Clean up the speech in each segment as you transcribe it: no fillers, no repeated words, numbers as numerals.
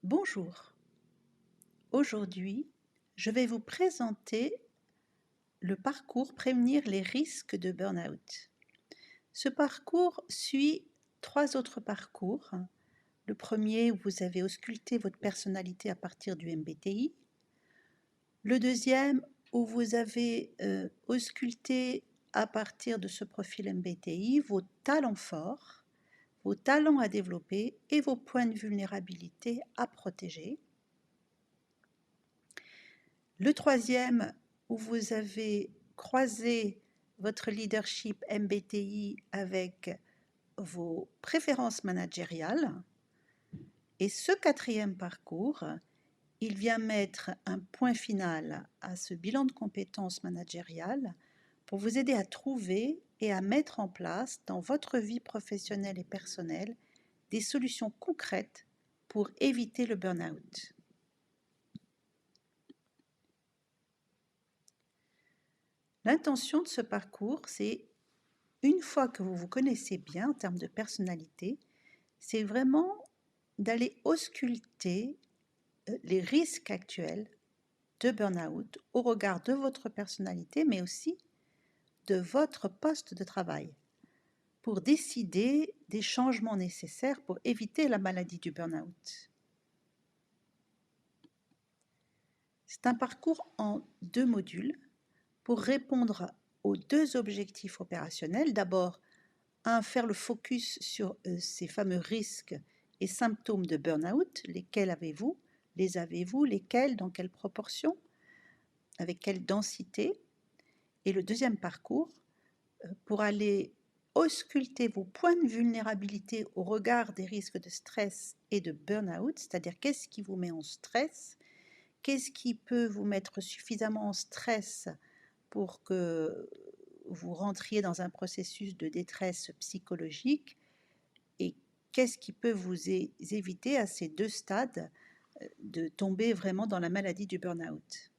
Bonjour, aujourd'hui je vais vous présenter le parcours Prévenir les risques de burn-out. Ce parcours suit 3 autres parcours. Le premier, où vous avez ausculté votre personnalité à partir du MBTI. Le deuxième, où vous avez ausculté à partir de ce profil MBTI vos talents forts, vos talents à développer et vos points de vulnérabilité à protéger. Le troisième, où vous avez croisé votre leadership MBTI avec vos préférences managériales. Et ce quatrième parcours, il vient mettre un point final à ce bilan de compétences managériales pour vous aider à trouver et à mettre en place dans votre vie professionnelle et personnelle des solutions concrètes pour éviter le burn-out. L'intention de ce parcours, c'est, une fois que vous vous connaissez bien en termes de personnalité, c'est vraiment d'aller ausculter les risques actuels de burn-out au regard de votre personnalité, mais aussi de votre poste de travail, pour décider des changements nécessaires pour éviter la maladie du burn-out. C'est un parcours en 2 modules pour répondre aux 2 objectifs opérationnels. D'abord, faire le focus sur ces fameux risques et symptômes de burn-out. Lesquels avez-vous? Les avez-vous? Lesquels? Dans quelle proportion? Avec quelle densité? Et le deuxième parcours, pour aller ausculter vos points de vulnérabilité au regard des risques de stress et de burn-out, c'est-à-dire qu'est-ce qui vous met en stress, qu'est-ce qui peut vous mettre suffisamment en stress pour que vous rentriez dans un processus de détresse psychologique, et qu'est-ce qui peut vous éviter à ces 2 stades de tomber vraiment dans la maladie du burn-out.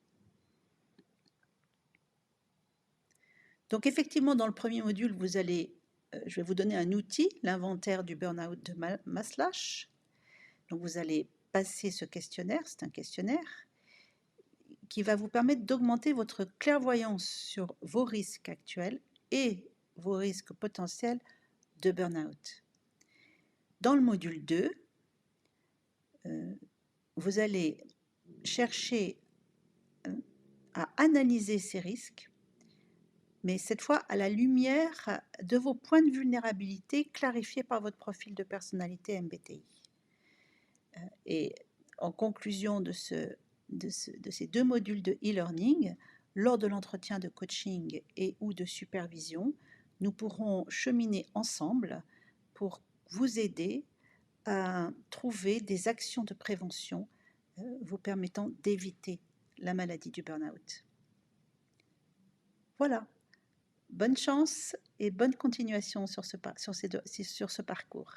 Donc effectivement, dans le premier module, je vais vous donner un outil, l'inventaire du burn-out de Maslach. Donc vous allez passer ce questionnaire, c'est un questionnaire qui va vous permettre d'augmenter votre clairvoyance sur vos risques actuels et vos risques potentiels de burn-out. Dans le module 2, vous allez chercher à analyser ces risques, mais cette fois à la lumière de vos points de vulnérabilité clarifiés par votre profil de personnalité MBTI. Et en conclusion de ces 2 modules de e-learning, lors de l'entretien de coaching et ou de supervision, nous pourrons cheminer ensemble pour vous aider à trouver des actions de prévention vous permettant d'éviter la maladie du burn-out. Voilà, bonne chance et bonne continuation sur ce parcours.